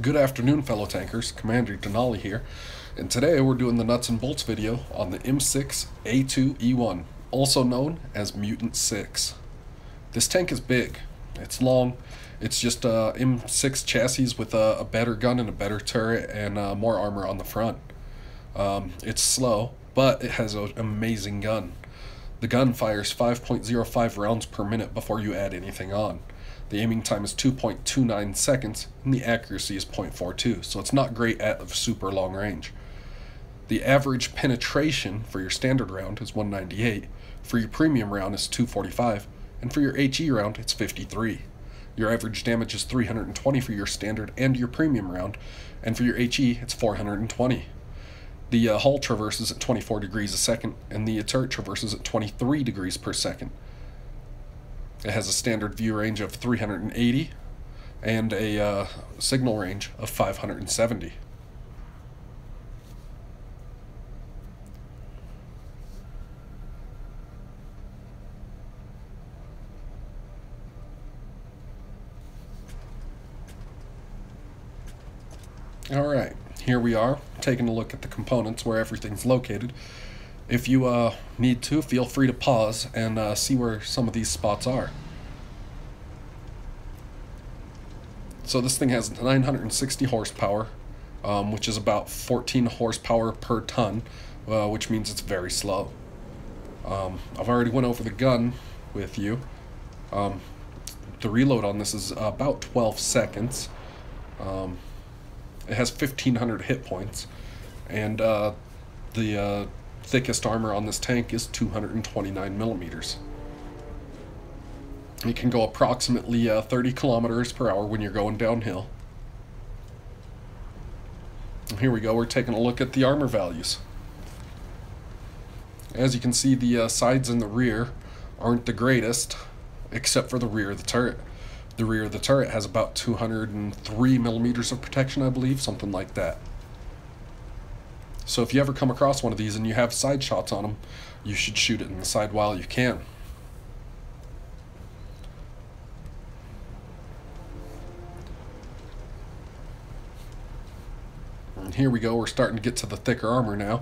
Good afternoon, fellow tankers. Commander Denalii here, and today we're doing the nuts and bolts video on the M6A2E1, also known as Mutant 6. This tank is big, it's long, it's just a M6 chassis with a better gun and a better turret and more armor on the front. It's slow, but it has an amazing gun. The gun fires 5.05 rounds per minute before you add anything on. The aiming time is 2.29 seconds, and the accuracy is 0.42, so it's not great at super long range. The average penetration for your standard round is 198, for your premium round is 245, and for your HE round it's 53. Your average damage is 320 for your standard and your premium round, and for your HE it's 420. The hull traverses at 24 degrees a second, and the turret traverses at 23 degrees per second. It has a standard view range of 380 and a signal range of 570. Alright, here we are, taking a look at the components where everything's located. If you need to, feel free to pause and see where some of these spots are. So this thing has 960 horsepower, which is about 14 horsepower per ton, which means it's very slow. I've already went over the gun with you. The reload on this is about 12 seconds. It has 1,500 hit points, and the thickest armor on this tank is 229 millimeters. It can go approximately 30 kilometers per hour when you're going downhill. And here we go, we're taking a look at the armor values. As you can see, the sides and the rear aren't the greatest, except for the rear of the turret. The rear of the turret has about 203 millimeters of protection, I believe, something like that. So if you ever come across one of these and you have side shots on them, you should shoot it in the side while you can. And here we go, we're starting to get to the thicker armor now.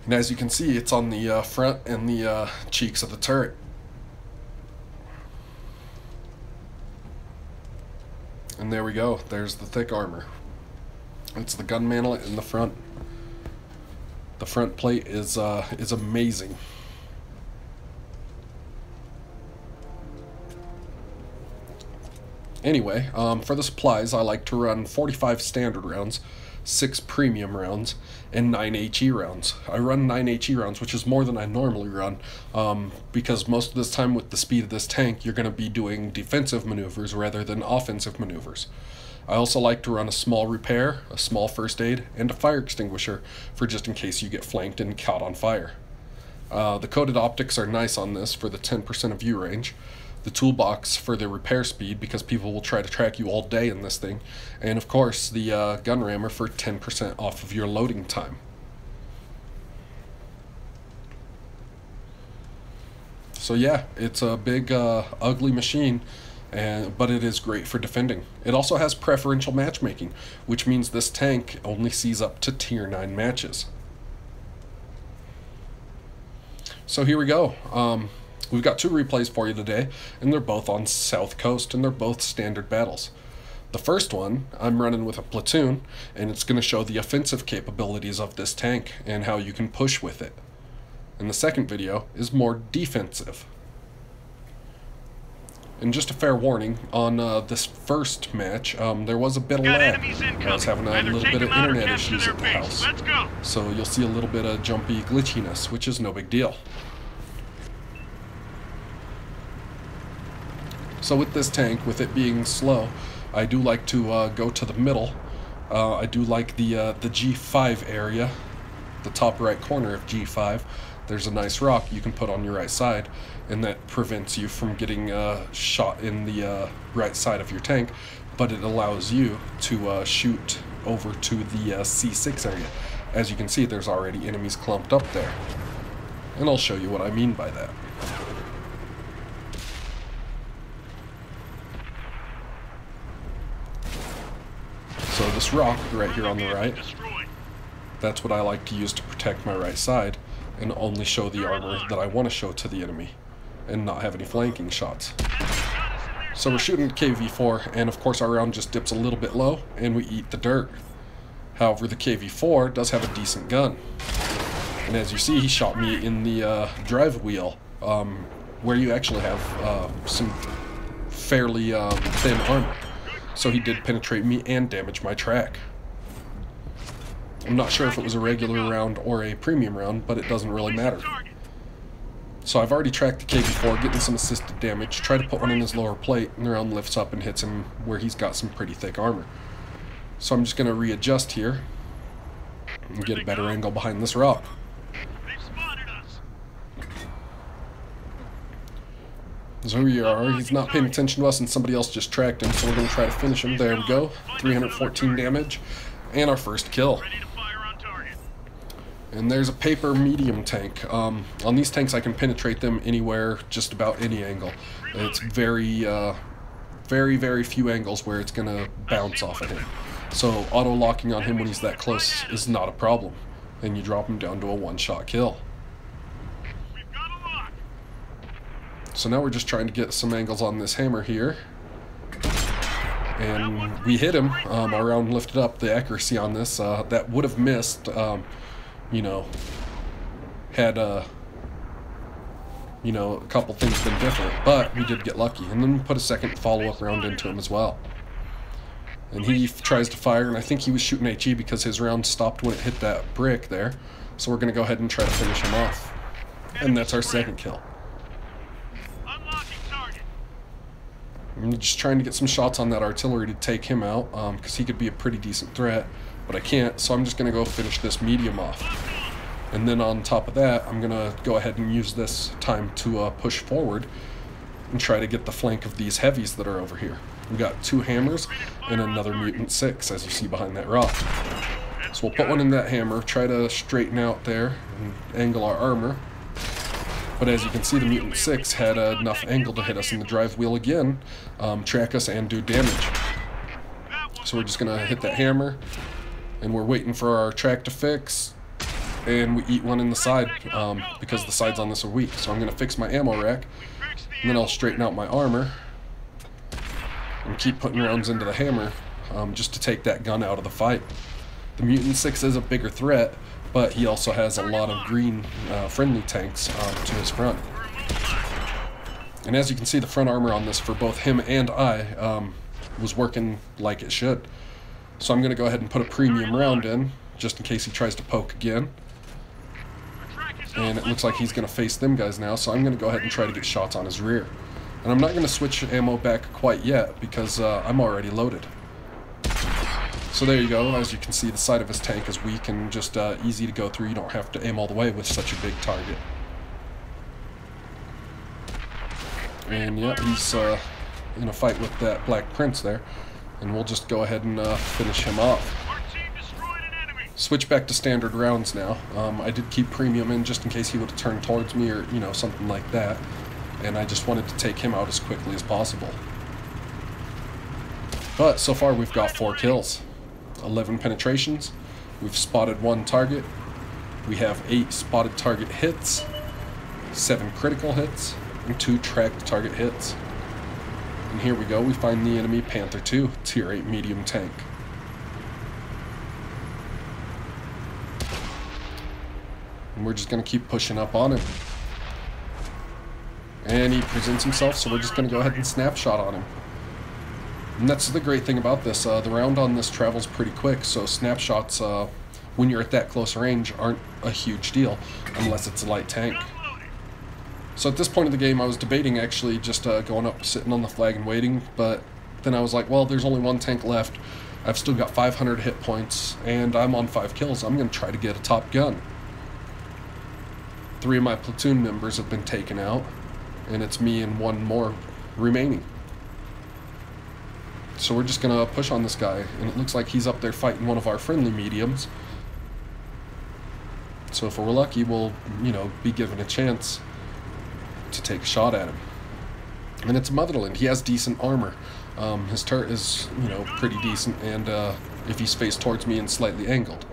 And as you can see, it's on the front and the cheeks of the turret. And there we go, there's the thick armor. It's the gun mantle in the front. The front plate is amazing. Anyway, for the supplies, I like to run 45 standard rounds, 6 premium rounds, and 9 HE rounds. I run 9 HE rounds, which is more than I normally run, because most of this time with the speed of this tank, you're going to be doing defensive maneuvers rather than offensive maneuvers. I also like to run a small repair, a small first aid, and a fire extinguisher for just in case you get flanked and caught on fire. The coated optics are nice on this for the 10% of view range. The toolbox for the repair speed, because people will try to track you all day in this thing. And of course, the gun rammer for 10% off of your loading time. So yeah, it's a big, ugly machine. But it is great for defending. It also has preferential matchmaking, which means this tank only sees up to tier 9 matches. So here we go. We've got 2 replays for you today, and they're both on South Coast, and they're both standard battles. The first one, I'm running with a platoon, and it's going to show the offensive capabilities of this tank and how you can push with it. And the second video is more defensive. And just a fair warning, on this first match, there was a bit of lag. I was having a little bit of internet issues at the house. So you'll see a little bit of jumpy glitchiness, which is no big deal. So with this tank, with it being slow, I do like to go to the middle. I do like the G5 area, the top right corner of G5. There's a nice rock you can put on your right side, and that prevents you from getting shot in the right side of your tank, but it allows you to shoot over to the C6 area. As you can see, there's already enemies clumped up there, and I'll show you what I mean by that. So this rock right here on the right. That's what I like to use to protect my right side and only show the armor that I want to show to the enemy and not have any flanking shots. So we're shooting KV-4, and of course our round just dips a little bit low and we eat the dirt. However, the KV-4 does have a decent gun. And as you see, he shot me in the drive wheel, where you actually have some fairly thin armor. So he did penetrate me and damage my track. I'm not sure if it was a regular round or a premium round, but it doesn't really matter. So I've already tracked the KV-4, getting some assisted damage, try to put one in his lower plate, and the round lifts up and hits him where he's got some pretty thick armor. So I'm just going to readjust here and get a better angle behind this rock. So here we are. He's not paying attention to us and somebody else just tracked him, so we're going to try to finish him. There we go. 314 damage and our first kill. And there's a paper medium tank. On these tanks I can penetrate them anywhere, just about any angle. It's very few angles where it's going to bounce off of him. So auto-locking on him when he's that close is not a problem. And you drop him down to a one-shot kill. So now we're just trying to get some angles on this hammer here. And we hit him. Our round lifted up. The accuracy on this, that would have missed, you know, had, you know, a couple things been different. But we did get lucky. And then we put a second follow-up round into him as well. And he tries to fire, and I think he was shooting HE because his round stopped when it hit that brick there. So we're going to go ahead and try to finish him off. And that's our second kill. I'm just trying to get some shots on that artillery to take him out, because he could be a pretty decent threat, but I can't, so I'm just going to go finish this medium off. And then on top of that, I'm going to go ahead and use this time to push forward and try to get the flank of these heavies that are over here. We've got two hammers and another Mutant 6, as you see behind that rock. So we'll put one in that hammer, try to straighten out there and angle our armor. But as you can see, the Mutant 6 had enough angle to hit us in the drive wheel again, track us, and do damage. So we're just going to hit that hammer, and we're waiting for our track to fix, and we eat one in the side, because the sides on this are weak. So I'm going to fix my ammo rack, and then I'll straighten out my armor, and keep putting rounds into the hammer, just to take that gun out of the fight. The Mutant 6 is a bigger threat, but he also has a lot of green friendly tanks to his front. And as you can see, the front armor on this for both him and I was working like it should. So I'm going to go ahead and put a premium round in, just in case he tries to poke again. And it looks like he's going to face them guys now, so I'm going to go ahead and try to get shots on his rear. And I'm not going to switch ammo back quite yet, because I'm already loaded. So there you go. As you can see, the side of his tank is weak and just easy to go through. You don't have to aim all the way with such a big target. And yeah, he's in a fight with that Black Prince there. And we'll just go ahead and finish him off. Switch back to standard rounds now. I did keep premium in just in case he would have turned towards me or, you know, something like that. And I just wanted to take him out as quickly as possible. But so far we've got 4 kills. 11 penetrations, we've spotted 1 target, we have 8 spotted target hits, 7 critical hits, and 2 tracked target hits. And here we go, we find the enemy Panther 2, tier 8 medium tank. And we're just going to keep pushing up on him. And he presents himself, so we're just going to go ahead and snapshot on him. And that's the great thing about this, the round on this travels pretty quick, so snapshots, when you're at that close range, aren't a huge deal, unless it's a light tank. So at this point in the game, I was debating actually just going up, sitting on the flag and waiting, but then I was like, well, there's only 1 tank left, I've still got 500 hit points, and I'm on 5 kills, I'm going to try to get a top gun. 3 of my platoon members have been taken out, and it's me and 1 more remaining. So we're just going to push on this guy, and it looks like he's up there fighting one of our friendly mediums. So if we're lucky, we'll, you know, be given a chance to take a shot at him. And it's Motherland. He has decent armor. His turret is, you know, pretty decent, and if he's faced towards me and slightly angled.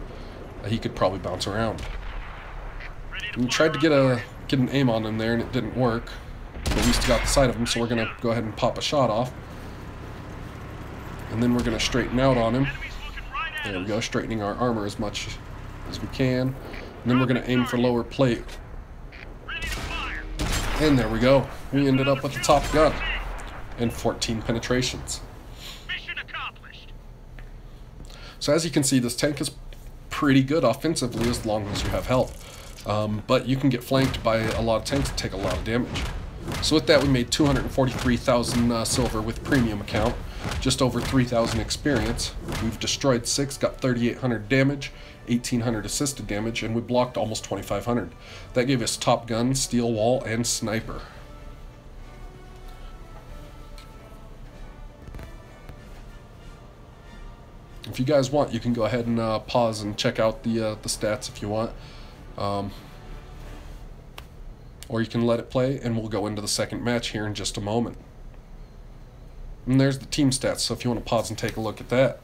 He could probably bounce around. We tried to get an aim on him there, and it didn't work. But we still got the sight of him, so we're going to go ahead and pop a shot off. And then we're going to straighten out on him. There we go, straightening our armor as much as we can. And then we're going to aim for lower plate. And there we go. We ended up with the top gun and 14 penetrations. So as you can see, this tank is pretty good offensively as long as you have help. But you can get flanked by a lot of tanks and take a lot of damage. So with that, we made 243,000 silver with premium account, just over 3,000 experience. We've destroyed 6, got 3,800 damage, 1,800 assisted damage, and we blocked almost 2,500. That gave us top gun, steel wall, and sniper. If you guys want, you can go ahead and pause and check out the stats if you want. Or you can let it play, and we'll go into the second match here in just a moment. And there's the team stats, so if you want to pause and take a look at that.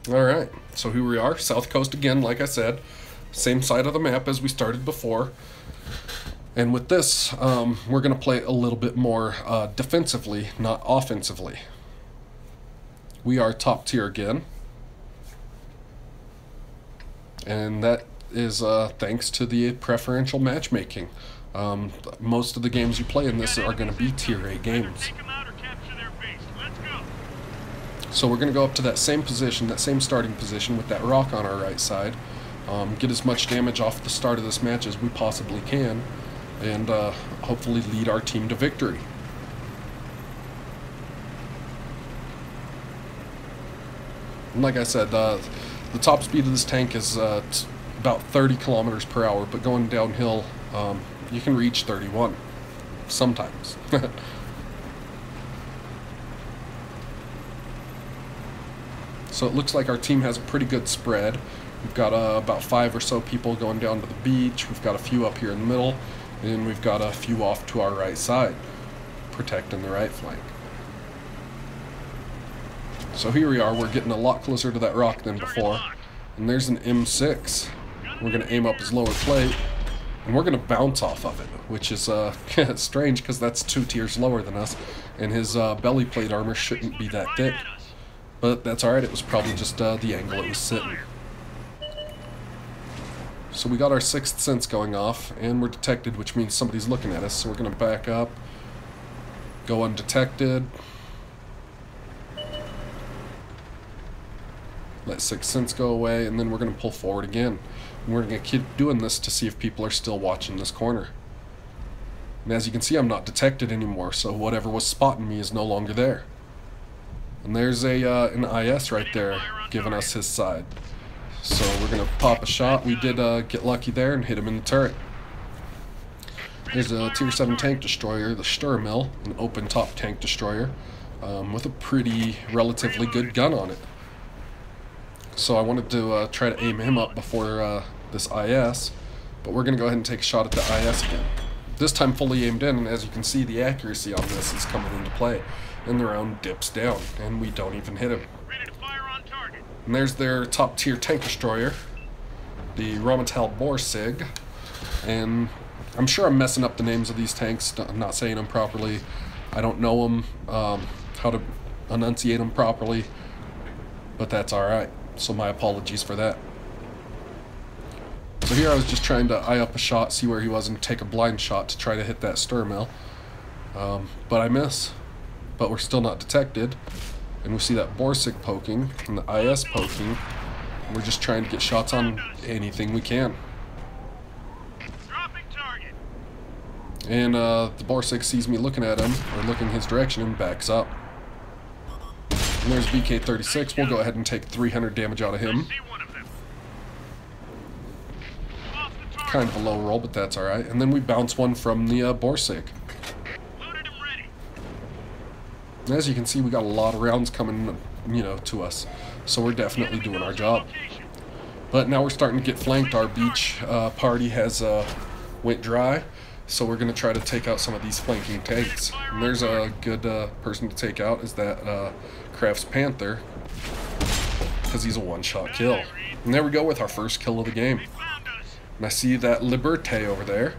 Alright, so here we are, South Coast again, like I said. Same side of the map as we started before. And with this, we're going to play a little bit more defensively, not offensively. We are top tier again. And that is thanks to the preferential matchmaking. Most of the games you play in this are going to be tier A games. So we're going to go up to that same position, that same starting position with that rock on our right side. Get as much damage off the start of this match as we possibly can. And hopefully lead our team to victory. And like I said, the top speed of this tank is about 30 kilometers per hour, but going downhill, you can reach 31 sometimes. So it looks like our team has a pretty good spread. We've got about 5 or so people going down to the beach. We've got a few up here in the middle, and we've got a few off to our right side, protecting the right flank. So here we are, we're getting a lot closer to that rock than before. And there's an M6. We're going to aim up his lower plate, and we're going to bounce off of it, which is strange because that's 2 tiers lower than us, and his belly plate armor shouldn't be that thick. But that's alright, it was probably just the angle it was sitting. So we got our 6th sense going off, and we're detected, which means somebody's looking at us. So we're going to back up, go undetected, let 6th sense go away, and then we're going to pull forward again. And we're going to keep doing this to see if people are still watching this corner. And as you can see, I'm not detected anymore, so whatever was spotting me is no longer there. And there's an IS right there giving us his side. So we're going to pop a shot. We did get lucky there and hit him in the turret. There's a tier 7 tank destroyer, the Sturmill, an open top tank destroyer, with a pretty relatively good gun on it. So I wanted to try to aim him up before this IS, but we're going to go ahead and take a shot at the IS again. This time fully aimed in, and as you can see, the accuracy on this is coming into play. And the round dips down, and we don't even hit him. And there's their top tier tank destroyer, the Rheinmetall Borsig. And I'm sure I'm messing up the names of these tanks. I'm not saying them properly. I don't know them, how to enunciate them properly, but that's alright. So my apologies for that. So here I was just trying to eye up a shot, see where he was, and take a blind shot to try to hit that Sturmill. But I miss. But we're still not detected. And we see that Borsig poking and the IS poking. And we're just trying to get shots on anything we can. And the Borsig sees me looking at him, or looking his direction, and backs up. And there's VK36. We'll go ahead and take 300 damage out of him. Kind of a low roll, but that's alright. And then we bounce one from the Borsig. And as you can see, we got a lot of rounds coming, to us. So we're definitely doing our job. But now we're starting to get flanked. Our beach party has went dry. So we're going to try to take out some of these flanking tanks. And there's a good person to take out, is that Crafts Panther, because he's a one-shot kill. And there we go with our first kill of the game. And I see that Liberté over there.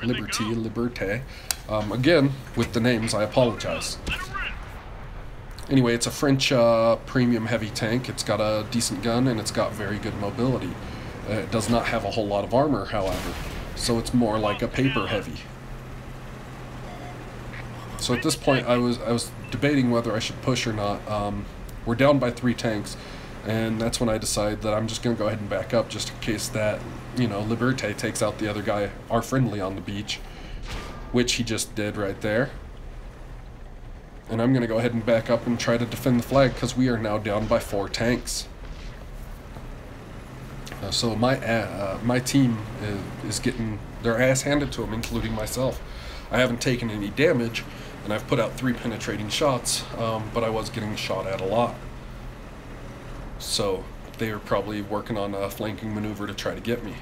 Liberté. Again, with the names, I apologize. Anyway, it's a French premium heavy tank. It's got a decent gun and it's got very good mobility. It does not have a whole lot of armor, however, so it's more like a paper heavy. So at this point, I was debating whether I should push or not. We're down by 3 tanks, and that's when I decided that I'm just going to go ahead and back up, just in case that, you know, Liberté takes out the other guy, our friendly, on the beach, which he just did right there. And I'm going to go ahead and back up and try to defend the flag, because we are now down by 4 tanks. So my team is getting their ass handed to them, including myself. I haven't taken any damage, and I've put out 3 penetrating shots, but I was getting shot at a lot. So they are probably working on a flanking maneuver to try to get me.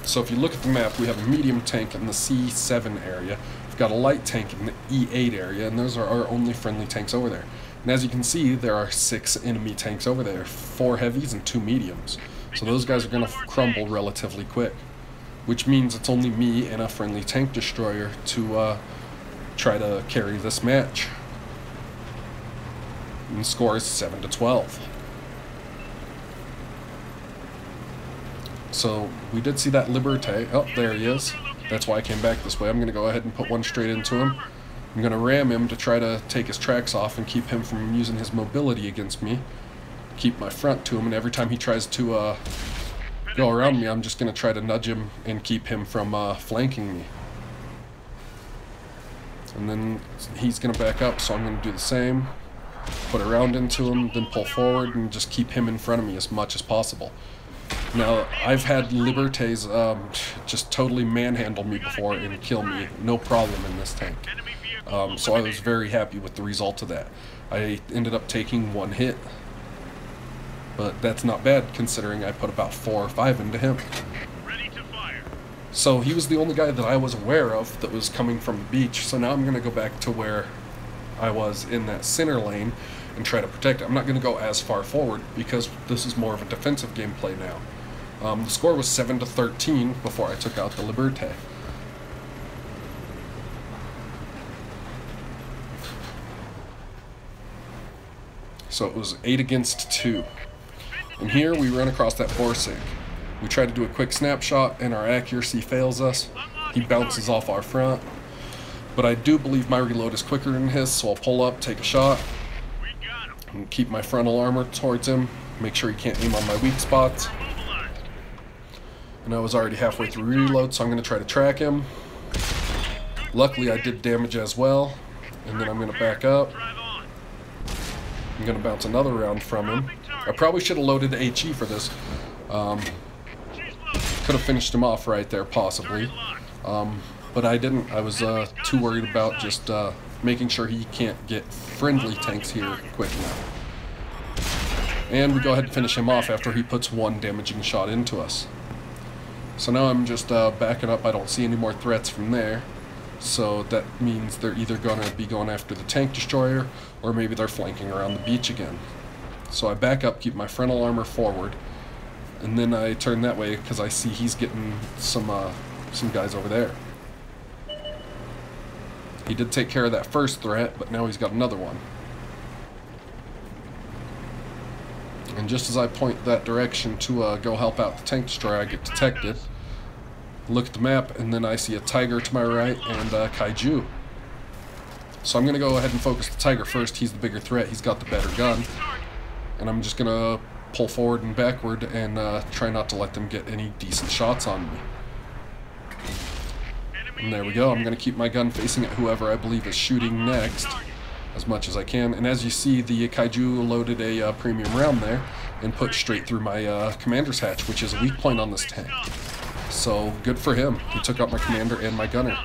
So if you look at the map, we have a medium tank in the C7 area. We've got a light tank in the E8 area, and those are our only friendly tanks over there. And as you can see, there are 6 enemy tanks over there, 4 heavies and 2 mediums. So those guys are going to crumble relatively quick, which means it's only me and a friendly tank destroyer to try to carry this match. And the score is 7-12. So we did see that Liberté. Oh, there he is. That's why I came back this way. I'm going to go ahead and put one straight into him. I'm going to ram him to try to take his tracks off and keep him from using his mobility against me. Keep my front to him, and every time he tries to go around me, I'm just going to try to nudge him and keep him from flanking me. And then he's going to back up, so I'm going to do the same. Put a round into him, then pull forward, and just keep him in front of me as much as possible. Now, I've had Libertés just totally manhandle me before and kill me, no problem in this tank. So I was very happy with the result of that. I ended up taking 1 hit, but that's not bad considering I put about 4 or 5 into him. So he was the only guy that I was aware of that was coming from the beach, so now I'm going to go back to where I was in that center lane and try to protect it. I'm not going to go as far forward because this is more of a defensive gameplay now. The score was 7-13 before I took out the Liberté. So it was 8 against 2. And here we run across that Borsig. We try to do a quick snapshot and our accuracy fails us. He bounces off our front. But I do believe my reload is quicker than his, so I'll pull up, take a shot, and keep my frontal armor towards him. Make sure he can't aim on my weak spots. And I was already halfway through reload, so I'm going to try to track him. Luckily I did damage as well. And then I'm going to back up. I'm going to bounce another round from him. I probably should have loaded HE for this. Could have finished him off right there, possibly. But I didn't. I was too worried about just making sure he can't get friendly tanks here quick enough. And we go ahead and finish him off after he puts 1 damaging shot into us. So now I'm just backing up. I don't see any more threats from there. So that means they're either going to be going after the tank destroyer, or maybe they're flanking around the beach again. So I back up, keep my frontal armor forward, and then I turn that way because I see he's getting some guys over there. He did take care of that first threat, but now he's got another one. And just as I point that direction to go help out the tank destroyer, I get detected. Look at the map, and then I see a tiger to my right and a kaiju. So I'm going to go ahead and focus the tiger first. He's the bigger threat. He's got the better gun. And I'm just going to pull forward and backward and try not to let them get any decent shots on me. And there we go. I'm going to keep my gun facing at whoever I believe is shooting next as much as I can. And as you see, the kaiju loaded a premium round there and put straight through my commander's hatch, which is a weak point on this tank. So good for him. He took out my commander and my gunner.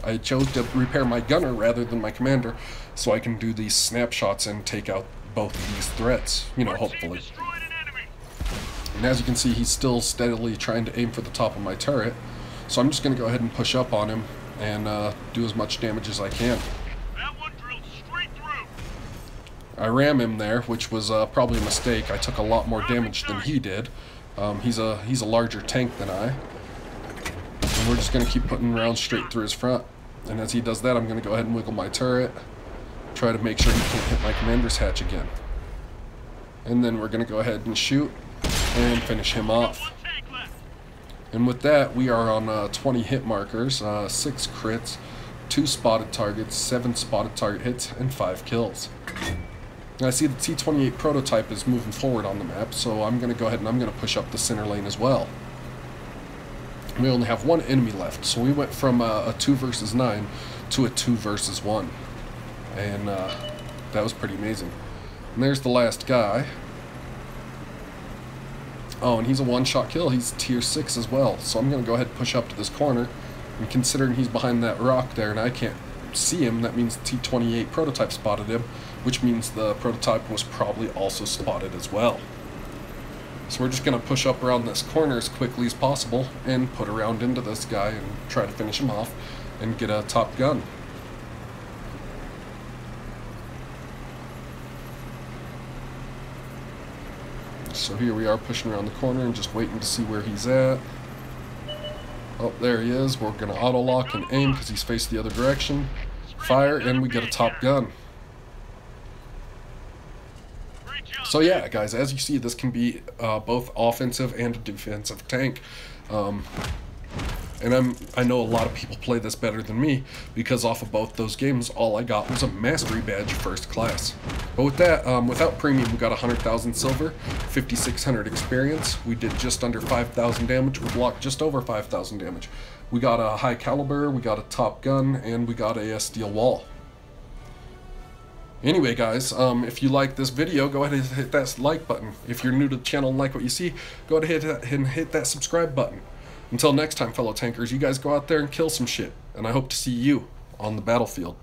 I chose to repair my gunner rather than my commander so I can do these snapshots and take out both of these threats, you know, hopefully. And as you can see, he's still steadily trying to aim for the top of my turret. So I'm just going to go ahead and push up on him and do as much damage as I can. That one drilled straight through. I ram him there, which was probably a mistake. I took a lot more damage than he did. He's a larger tank than I. And we're just going to keep putting rounds straight through his front. And as he does that, I'm going to go ahead and wiggle my turret. Try to make sure he can't hit my commander's hatch again. And then we're going to go ahead and shoot and finish him off. And with that, we are on 20 hit markers, 6 crits, 2 spotted targets, 7 spotted target hits, and 5 kills. And I see the T-28 prototype is moving forward on the map, so I'm going to go ahead and I'm going to push up the center lane as well. We only have 1 enemy left, so we went from a 2 versus 9 to a 2 versus 1. And that was pretty amazing. And there's the last guy. Oh, and he's a one-shot kill. He's tier 6 as well. So I'm going to go ahead and push up to this corner. And considering he's behind that rock there and I can't see him, that means the T-28 prototype spotted him, which means the prototype was probably also spotted as well. So we're just going to push up around this corner as quickly as possible and put a round into this guy and try to finish him off and get a top gun. So here we are pushing around the corner and just waiting to see where he's at. Oh, there he is. We're going to auto-lock and aim because he's faced the other direction. Fire, and we get a top gun. So yeah, guys, as you see, this can be both offensive and a defensive tank. And I know a lot of people play this better than me because off of both those games, all I got was a mastery badge first class. But with that, without premium, we got 100,000 silver, 5,600 experience. We did just under 5,000 damage. We blocked just over 5,000 damage. We got a high caliber, we got a top gun, and we got a steel wall. Anyway, guys, if you like this video, go ahead and hit that like button. If you're new to the channel and like what you see, go ahead and hit that subscribe button. Until next time, fellow tankers, you guys go out there and kill some shit, and I hope to see you on the battlefield.